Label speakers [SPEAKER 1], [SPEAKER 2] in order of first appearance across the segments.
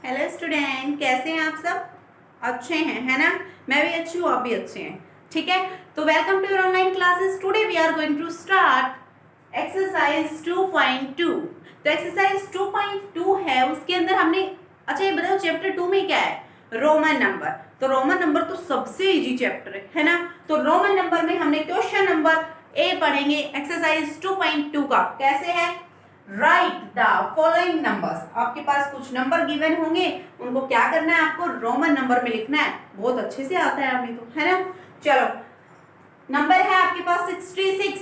[SPEAKER 1] Hello student, कैसे हैं आप सब? अच्छे हैं, है ना? मैं भी अच्छी हूँ, आप भी अच्छे हैं। ठीक है, तो welcome to your online classes. Today we are going to start exercise 2.2। तो एक्सरसाइज 2.2 है, उसके अंदर हमने अच्छा ये बताओ चैप्टर 2 में क्या है? Roman number. तो रोमन नंबर तो सबसे इजी चैप्टर है ना? तो रोमन नंबर में हमने क्वेश्चन नंबर ए पढ़ेंगे एक्सरसाइज 2.2 का। कैसे है? Right the following numbers. आपके पास कुछ नंबर गिवन होंगे, उनको क्या करना है? आपको रोमन नंबर में लिखना है। बहुत अच्छे से आता है अभी तो, है ना? चलो, नंबर है आपके पास 66।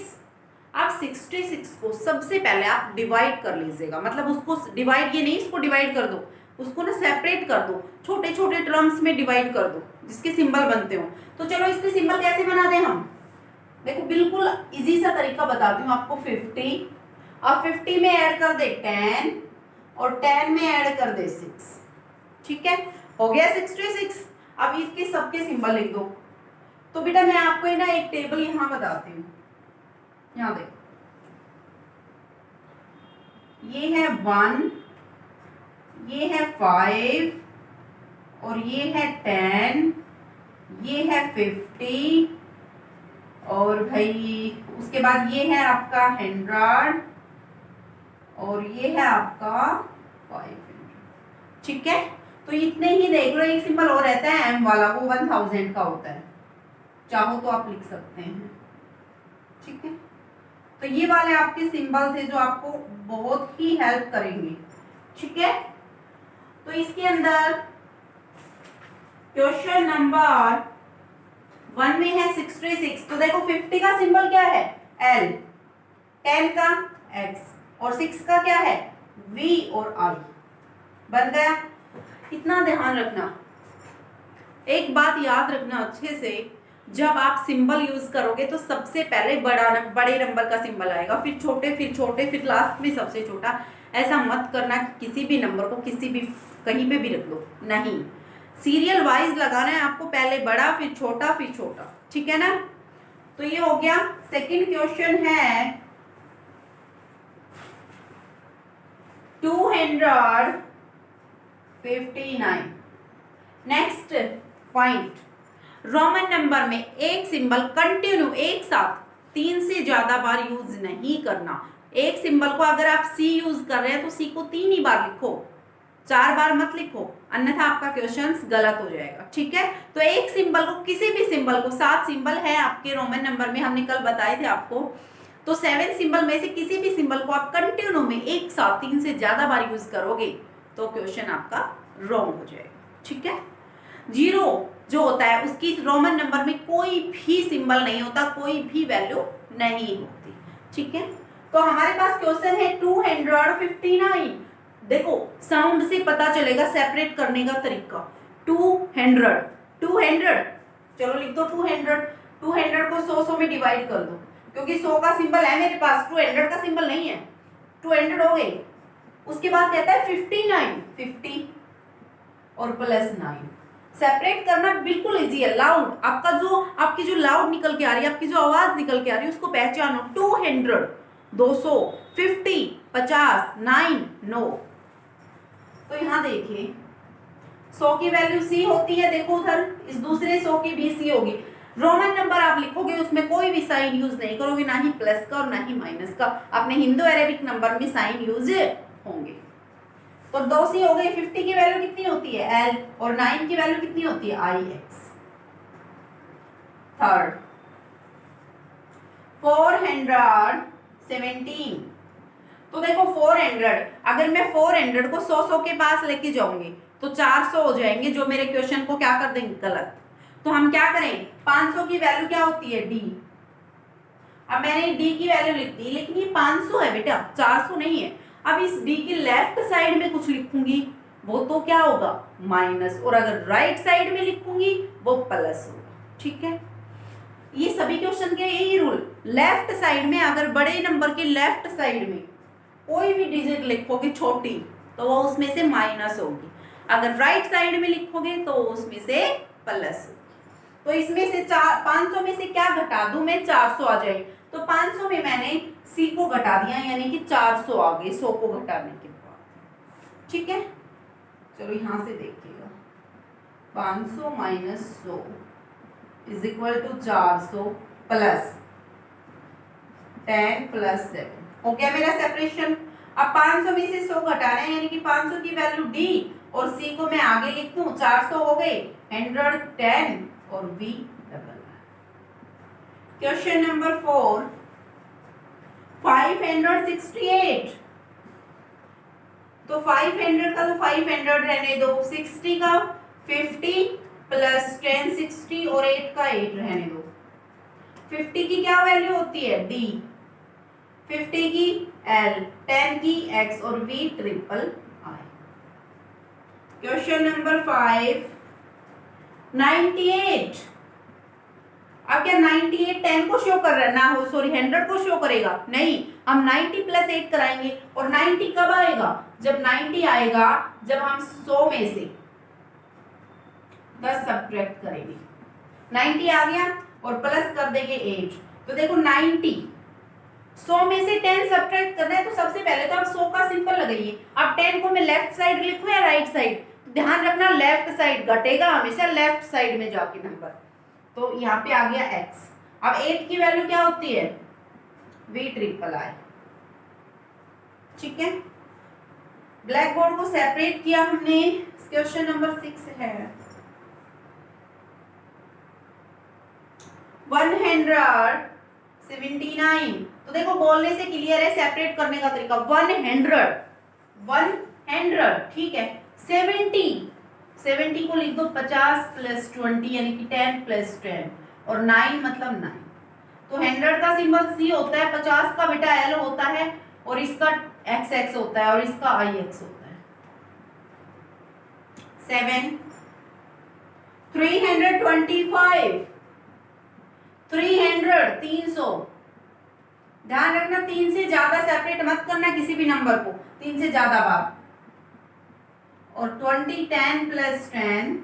[SPEAKER 1] आप 66 को सबसे पहले आप डिवाइड कर लीजिएगा, मतलब उसको डिवाइड, ये नहीं इसको डिवाइड कर दो, उसको ना सेपरेट कर दो, छोटे छोटे टर्म्स में डिवाइड कर दो जिसके सिंबल बनते हो। तो चलो इसके सिंबल कैसे बना दें हम? देखो बिल्कुल इजी सा तरीका बताती हूँ आपको। 50 और 50 में ऐड कर दे 10 और 10 में ऐड कर दे 6। ठीक है, हो गया 66। अब इसके सबके सिंबल लिख दो। तो बेटा मैं आपको ना एक टेबल यहाँ बताती हूँ। यहाँ देखो, ये है 1, ये है 5 और ये है 10, ये है 50 और भाई उसके बाद ये है आपका 100 और ये है आपका 500। ठीक है, तो इतने ही देख लो। एक सिंबल और रहता है एम वाला, वो 1000 का होता है, चाहो तो आप लिख सकते हैं। ठीक है, तो ये वाले आपके सिंबल थे जो आपको बहुत ही हेल्प करेंगे। ठीक है, तो इसके अंदर क्वेश्चन नंबर 1 में है 66। तो देखो 50 का सिंबल क्या है? एल, 10 का एक्स और 6 का क्या है? वी और आई। बन गया। इतना ध्यान रखना, एक बात याद रखना अच्छे से, जब आप सिंबल यूज करोगे तो सबसे पहले बड़े नंबर का सिंबल आएगा, फिर छोटे, फिर छोटे, फिर लास्ट में सबसे छोटा। ऐसा मत करना कि किसी भी नंबर को किसी भी कहीं पे भी रख दो, नहीं, सीरियल वाइज लगाना है आपको। पहले बड़ा, फिर छोटा, फिर छोटा। ठीक है ना? तो ये हो गया। सेकंड क्वेश्चन है 259। नेक्स्ट पॉइंट, रोमन नंबर में एक सिंबल कंटिन्यू एक साथ 3 से ज्यादा बार यूज नहीं करना। एक सिंबल को अगर आप सी यूज कर रहे हैं तो सी को 3 ही बार लिखो, 4 बार मत लिखो, अन्यथा आपका क्वेश्चन गलत हो जाएगा। ठीक है, तो एक सिंबल को, किसी भी सिंबल को, 7 सिंबल है आपके रोमन नंबर में, हमने कल बताए थे आपको। तो 7 सिंबल में से किसी भी सिंबल को आप कंटिन्यू में एक साथ 3 से ज्यादा बार यूज करोगे तो क्वेश्चन आपका रॉन्ग हो जाएगा। ठीक है, 0 जो होता है उसकी रोमन नंबर में कोई भी सिंबल नहीं होता, कोई भी वैल्यू नहीं होती। ठीक है, तो हमारे पास क्वेश्चन है 259। देखो साउंड से पता चलेगा सेपरेट करने का तरीका। 200, 200, चलो लिख दो 200। 200 को 100 में डिवाइड कर दो, क्योंकि 100 का सिंबल है मेरे पास, 200 का सिंबल नहीं है। 200 हो गई। उसके बाद कहता है 59, 50 और प्लस 9। सेपरेट करना बिल्कुल इजी है। लाउड, आपकी जो लाउड निकल के आ रही है, आपकी जो आवाज निकल के आ रही है, उसको पहचानो। 200, 200, 50, 50, 9, 9। तो यहां देखिए 100 की वैल्यू सी होती है, देखो उधर इस दूसरे 100 की भी सी होगी। रोमन नंबर आप लिखोगे उसमें कोई भी साइन यूज नहीं करोगे, ना ही प्लस का और ना ही माइनस का। अपने हिंदू अरेबिक नंबर में साइन यूज होंगे। तो 2 सी हो गई। 50 की वैल्यू कितनी होती है? एल, और 9 की वैल्यू कितनी होती है? आई एक्स। थर्ड 417। तो देखो 400, अगर मैं 400 को 100 के पास लेके जाऊंगी तो 400 हो जाएंगे, जो मेरे क्वेश्चन को क्या कर देंगे? गलत। तो हम क्या करें? 500 की वैल्यू क्या होती है? डी। अब मैंने डी की वैल्यू लिख दी, लेकिन ये 500 है बेटा, 400 नहीं है। अब इस डी की लेफ्ट साइड में कुछ लिखूंगी, वो तो क्या होगा? माइनस, और अगर राइट साइड में लिखूंगी वो प्लस होगा। ठीक है, ये सभी क्वेश्चन के यही रूल। लेफ्ट साइड में, अगर बड़े नंबर के लेफ्ट साइड में कोई भी डिजिट लिखोगे छोटी, तो वो उसमें से माइनस होगी। अगर राइट साइड में लिखोगे तो उसमें से प्लस होगी। तो इसमें से 500 में से क्या घटा दूं मैं? 400 आ जाए। तो 500 में मैंने सी को घटा दिया, यानी कि 400 आ गए 100 को घटाने के बाद। ठीक है, चलो यहाँ से देखिएगा, 500 minus 100 is equal to 400 plus 10 plus 7। हो गया मेरा सेपरेशन। अब 500 में से 100 घटाना है, यानी कि 500 की वैल्यू डी और सी को मैं आगे लिख दूं, 400 हो गए, 110 और वी डबल। Question number 4, 568। तो 500 का तो 500 रहने दो, 60 का 50 प्लस 10 60 और 8 का 8 रहने दो। 50 की क्या वैल्यू होती है, डी, 50 की एल, 10 की एक्स और v triple i. Question number 5, 98। अब क्या 98 10 को शो कर रहा है ना, हो सॉरी 100 को शो करेगा, नहीं, हम 90 प्लस 8 कराएंगे। और 90 कब आएगा, जब 90 आएगा जब हम 100 में से 10 सब्ट्रैक्ट करेंगे। 90 आ गया और प्लस कर देंगे 8। तो देखो 90, 100 में से 10 सब्ट्रैक्ट करना है, तो सबसे पहले तो आप 100 का सिंपल लगाइए। अब 10 को मैं लेफ्ट साइड लिखूं या राइट साइड, ध्यान रखना लेफ्ट साइड, घटेगा हमेशा लेफ्ट साइड में जाके नंबर। तो यहाँ पे आ गया x। अब 8 की वैल्यू क्या होती है, v ट्रिपल आई। ठीक है, ब्लैक बोर्ड को सेपरेट किया हमने। क्वेश्चन नंबर 6 है, 179। तो देखो बोलने से क्लियर है, सेपरेट करने का तरीका 100, ठीक है। 70 को लिख दो 50 प्लस 20 यानी कि 10 प्लस 10 और 9 मतलब 9। तो 100 का सिंबल सी होता है, 50 का बेटा एल होता है और इसका एक्स होता है और इसका आई एक्स होता है। 7, 325, 300। ध्यान रखना 3 से ज्यादा सेपरेट मत करना किसी भी नंबर को, 3 से ज्यादा बार। और 20 10 प्लस 10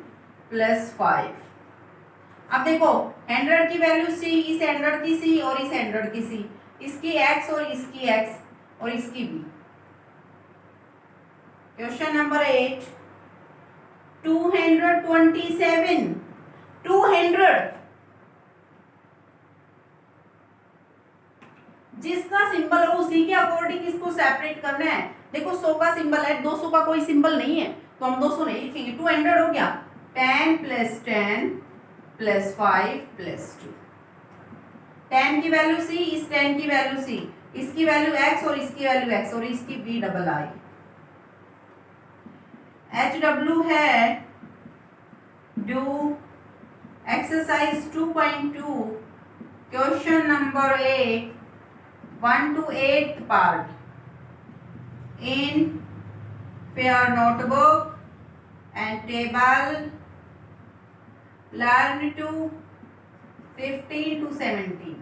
[SPEAKER 1] प्लस 5। अब देखो 100 की वैल्यू सी, इस 100 की सी और इस 100 की सी, इसकी एक्स और इसकी एक्स और इसकी बी। Question number 8, 227। 200 जिसका सिंबल हो उसी के अकॉर्डिंग इसको सेपरेट करना है। देखो 100 का सिंबल है, 200 का कोई सिंबल नहीं है, तो हम 200 नहीं लिखेंगे। 200 हो गया 10 प्लस 10 प्लस 5 प्लस 2। 10 की वैल्यू सी, इस 10 की वैल्यू सी, इसकी वैल्यू एक्स और इसकी वैल्यू एक्स और इसकी बी डबल आई। एच डब्ल्यू है do exercise 2.2 question number 1 to 8th part in fair notebook and table, learn to 15 to 17।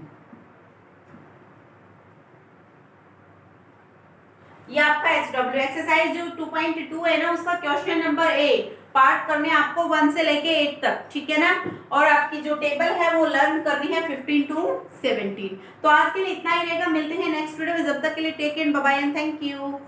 [SPEAKER 1] ये आपका HW एक्सरसाइज जो 2.2 है ना, उसका क्वेश्चन नंबर ए पार्ट करने आपको 1 से लेके 8 तक, ठीक है ना। और आपकी जो टेबल है वो लर्न करनी है 15 to 17। तो आज के लिए इतना ही रहेगा, मिलते हैं नेक्स्ट वीडियो में, जब तक के लिए take care, bye bye and thank you.